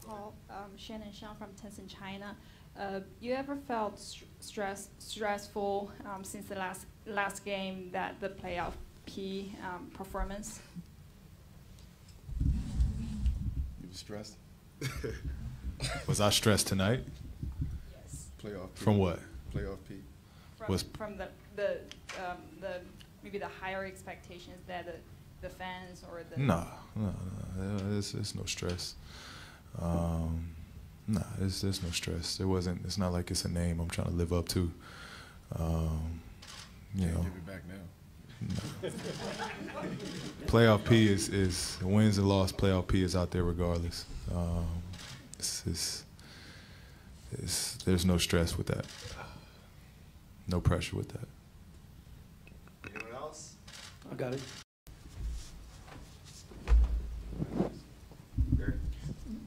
Paul, Shannon Shang from Tencent China. You ever felt stressful since the last game, that the playoff P performance? You were stressed? Was I stressed tonight? Yes. Playoff P. From what? Playoff P. From the maybe the higher expectations that the fans or the No. It's no stress. There's no stress. It's not like it's a name I'm trying to live up to. You know. Give it back now. No. Playoff P is wins and loss. Playoff P is out there regardless. There's no stress with that. No pressure with that. Anyone else? I got it.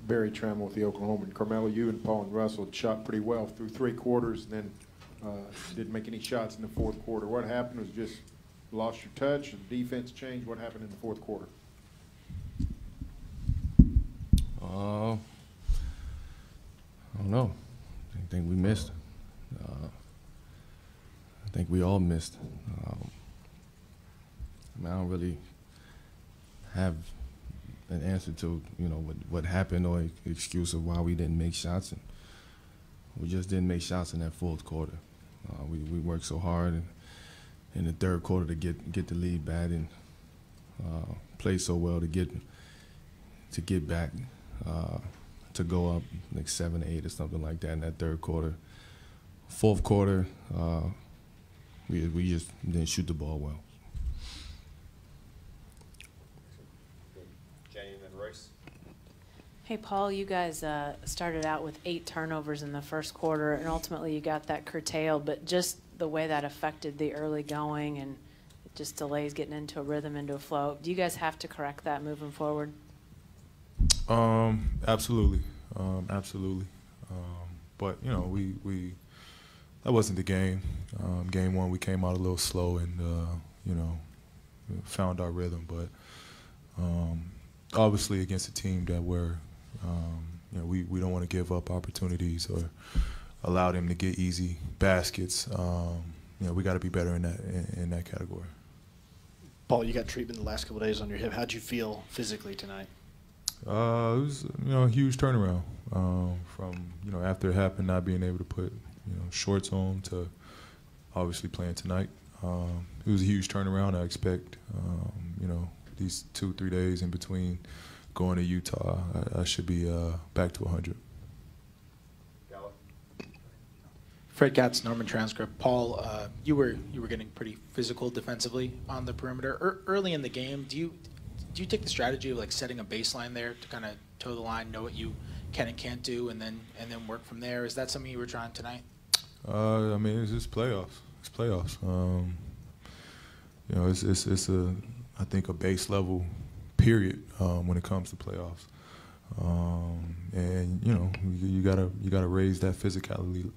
Barry Trammell with the Oklahoman. Carmelo, you and Paul and Russell shot pretty well through 3 quarters, and then didn't make any shots in the 4th quarter. What happened? Was just lost your touch, the defense changed. What happened in the 4th quarter? I don't know. I think we missed. I think we all missed. I don't really have an answer to what happened or excuse of why we didn't make shots. And we just didn't make shots in that 4th quarter. We worked so hard in the 3rd quarter to get the lead back and play so well to get back. To go up like 7-8 or something like that in that 3rd quarter. 4th quarter, we just didn't shoot the ball well. Jenny and then Royce. Hey, Paul, you guys started out with 8 turnovers in the 1st quarter, and ultimately you got that curtailed, but just the way that affected the early going and it just delays getting into a rhythm, into a flow. Do you guys have to correct that moving forward? Absolutely, absolutely. But we that wasn't the game. Game 1, we came out a little slow and found our rhythm. But obviously, against a team that we don't want to give up opportunities or allow them to get easy baskets. We got to be better in that category. Paul, you got treatment the last couple of days on your hip. How'd you feel physically tonight? It was a huge turnaround from after it happened, not being able to put shorts on to obviously playing tonight. It was a huge turnaround. I expect these 2-3 days in between going to Utah, I should be back to 100. Fred Katz, Norman Transcript. Paul, you were getting pretty physical defensively on the perimeter early in the game. Do you take the strategy of like setting a baseline there to kind of toe the line, know what you can and can't do, and then work from there? Is that something you were trying tonight? I mean, it's just playoffs. It's playoffs. It's I think a base level period when it comes to playoffs. And you gotta raise that physicality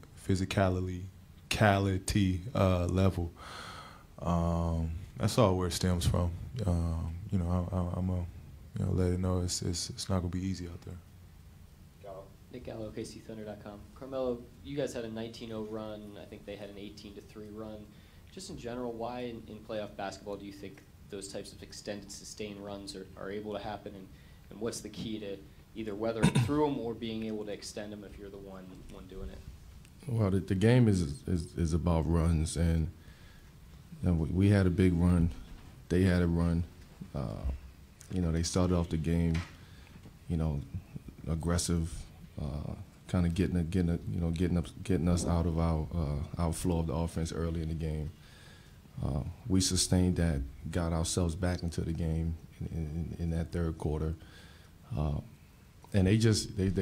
level. That's all where it stems from. I'm gonna let it know it's not gonna be easy out there. Nick Gallo, KCThunder.com. Carmelo, you guys had a 19-0 run. I think they had an 18-3 run. Just in general, why in playoff basketball do you think those types of extended, sustained runs are able to happen? And what's the key to either weathering through them or being able to extend them if you're the one doing it? Well, the game is about runs, and we had a big run. They had a run. They started off the game, aggressive, kind of getting us out of our flow of the offense early in the game. We sustained that, got ourselves back into the game in that 3rd quarter, and they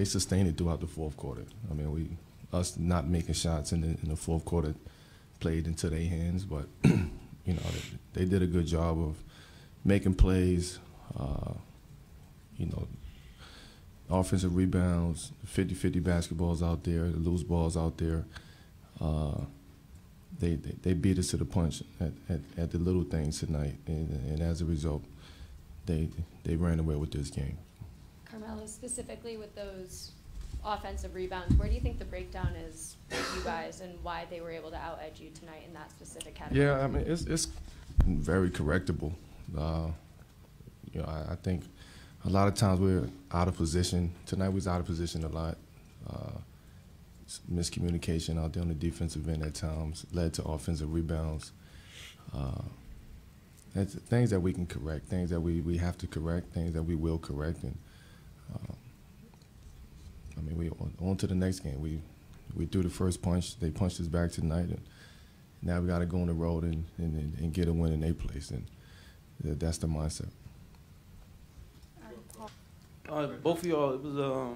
sustained it throughout the 4th quarter. I mean, us not making shots in the 4th quarter played into their hands, but they did a good job of making plays. Offensive rebounds, 50-50 basketballs out there, the loose balls out there. They beat us to the punch at the little things tonight, and as a result, they ran away with this game. Carmelo, specifically with those offensive rebounds, where do you think the breakdown is with you guys and why they were able to out-edge you tonight in that specific category? Yeah, I mean, it's very correctable. You know, I think a lot of times we're out of position. Tonight we was out of position a lot. Miscommunication out there on the defensive end at times led to offensive rebounds. It's things that we can correct, things that we have to correct, things that we will correct. And I mean, we on to the next game. We threw the first punch. They punched us back tonight, and now we got to go on the road and get a win in their place. And that's the mindset. Both of y'all, it was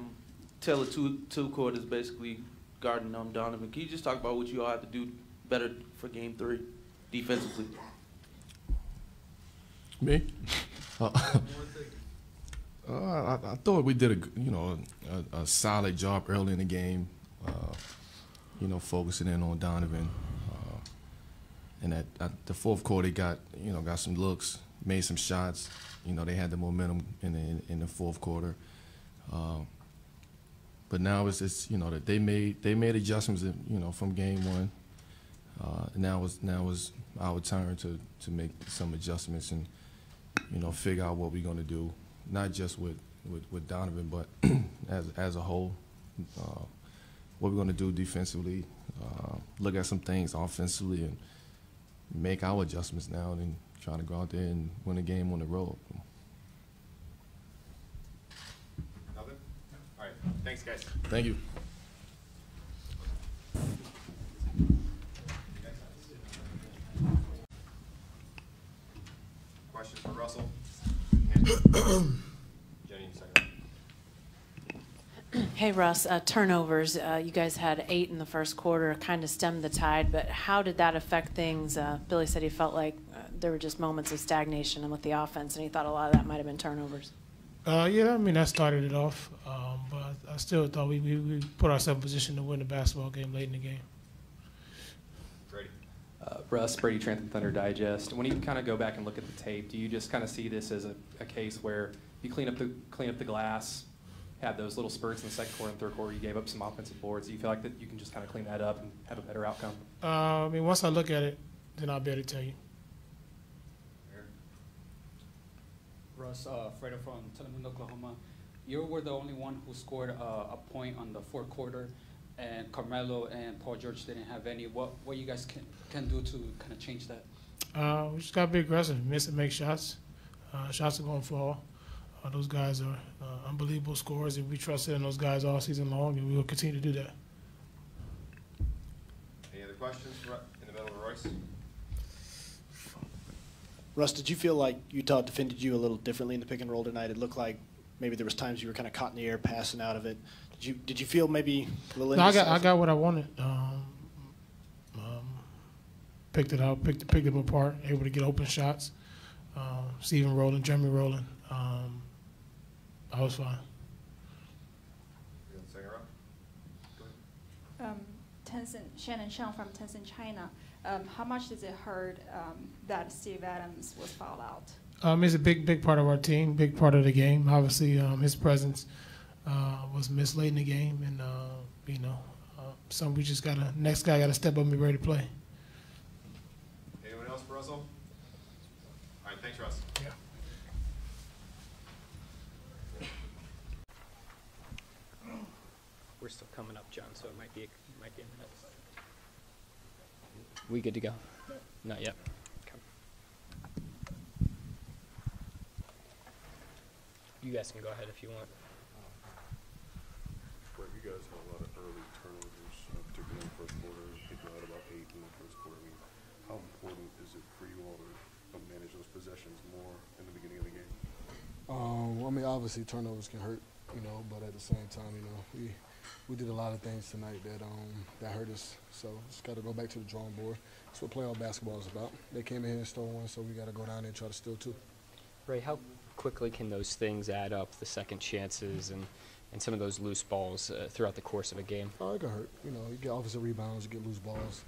tale of two quarters, basically guarding Donovan. Can you just talk about what you all have to do better for Game 3 defensively? Me? I thought we did a solid job early in the game. You know, focusing in on Donovan. And at the fourth quarter, he got some looks, made some shots. You know, they had the momentum in the fourth quarter. But now it's that they made adjustments, from game one. Now it's our turn to make some adjustments and figure out what we're going to do, not just with Donovan, but as a whole. What we're going to do defensively, look at some things offensively, and make our adjustments now, and then trying to go out there and win a game on the road. Nothing? All right. Thanks, guys. Thank you. Questions for Russell? Jenny, second. Hey, Russ, turnovers. You guys had 8 in the first quarter, kind of stemmed the tide, but how did that affect things? Billy said he felt like there were just moments of stagnation with the offense, and he thought a lot of that might have been turnovers. Yeah, I mean, that started it off, but I still thought we put ourselves in position to win the basketball game late in the game. Brady. Russ, Brady Trenton, Thunder Digest. When you kind of go back and look at the tape, do you just kind of see this as a case where you clean up the glass, had those little spurts in the second quarter and third quarter, you gave up some offensive boards? Do you feel like that you can just kind of clean that up and have a better outcome? I mean, once I look at it, then I'll be able to tell you. Russ, Fredo from Telemundo, Oklahoma. You were the only one who scored a point on the fourth quarter, and Carmelo and Paul George didn't have any. What you guys can do to kind of change that? We just got to be aggressive, miss and make shots. Shots are going to fall. Those guys are unbelievable scorers, and we trusted in those guys all season long, and we will continue to do that. Any other questions in the middle of Royce? Russ, did you feel like Utah defended you a little differently in the pick and roll tonight? It looked like maybe there was times you were kind of caught in the air, passing out of it. Did you feel maybe a little? No, I got what I wanted. Picked it out, picked them apart, able to get open shots. Steven rolling, Jeremy rolling. I was fine. Shannon Shang from Tencent China. How much does it hurt that Steve Adams was fouled out? He's a big part of our team, big part of the game. Obviously, his presence was missed late in the game, and so we just next guy got to step up and be ready to play. Anyone else for Russell? All right, thanks, Russ. Yeah. We're still coming up, John, so it might be a minute. We good to go? Not yet. Okay. You guys can go ahead if you want. Right, you guys had a lot of early turnovers, particularly in the first quarter. I think you had about 8 in the first quarter. I mean, how important is it for you all to manage those possessions more in the beginning of the game? I mean, obviously turnovers can hurt, but at the same time, we did a lot of things tonight that hurt us. So just got to go back to the drawing board. That's what playoff basketball is about. They came in here and stole one, so we got to go down there and try to steal 2. Ray, how quickly can those things add up, the second chances and some of those loose balls throughout the course of a game? Oh, it can hurt. You get offensive rebounds, you get loose balls.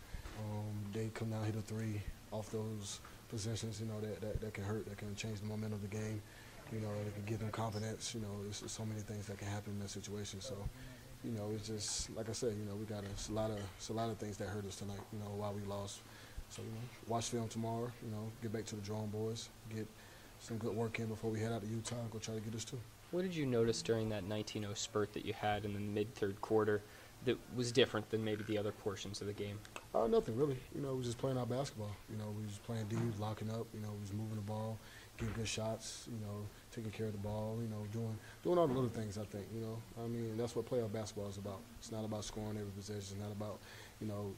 They come down, hit a 3 off those possessions, that can hurt. That can change the momentum of the game. you know, it can give them confidence. You know, there's so many things that can happen in that situation. So, you know, it's just like I said. You know, it's a lot of things that hurt us tonight. You know, why we lost. So, you know, watch film tomorrow. You know, get back to the drawing boards, get some good work in before we head out to Utah and go try to get us two. What did you notice during that 19-0 spurt that you had in the mid-third quarter that was different than maybe the other portions of the game? Nothing really. You know, we was just playing our basketball. You know, we was playing D, locking up. You know, we was moving the ball, getting good shots. You know, taking care of the ball. You know, doing all the little things. I think. You know, I mean, that's what playoff basketball is about. It's not about scoring every possession. It's not about, you know,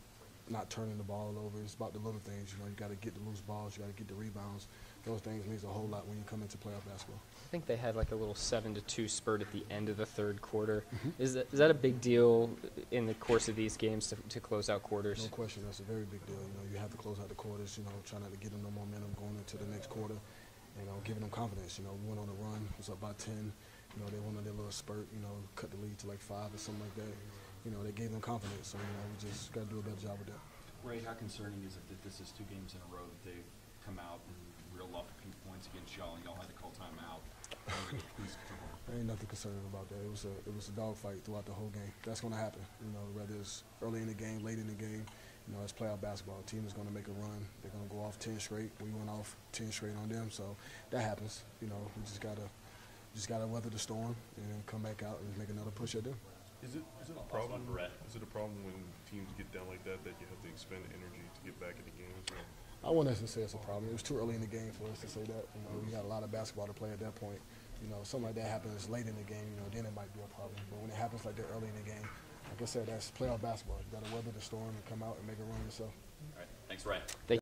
not turning the ball over. It's about the little things. You know, you got to get the loose balls. You got to get the rebounds. Those things means a whole lot when you come into playoff basketball. I think they had like a little 7-2 spurt at the end of the third quarter. Is that a big deal in the course of these games to close out quarters? No question, that's a very big deal. You know, you have to close out the quarters. You know, try not to give them no momentum going into the next quarter. You know, giving them confidence. You know, we went on a run. It was up by 10. You know, they went on their little spurt. You know, cut the lead to like 5 or something like that. You know, they gave them confidence. So you know, we just got to do a better job with that. Ray, how concerning is it that this is 2 games in a row that they've come out and reeled off a few points against y'all, and y'all had to call timeout? Ain't nothing concerning about that. It was a dogfight throughout the whole game. That's going to happen. You know, whether it's early in the game, late in the game. You know, it's playoff basketball. A team is going to make a run. They're going to go off 10 straight. We went off 10 straight on them, so that happens. You know, we just gotta weather the storm and then come back out and make another push at them. Is it a problem? Is it a problem when teams get down like that you have to expend energy to get back in the game? I wouldn't necessarily say it's a problem. It was too early in the game for us to say that. You know, we got a lot of basketball to play at that point. You know, something like that happens late in the game, you know, then it might be a problem. But when it happens like that early in the game, like I said, that's playoff basketball. You got to weather the storm and come out and make a run yourself. All right. Thanks, Ray. Thank you.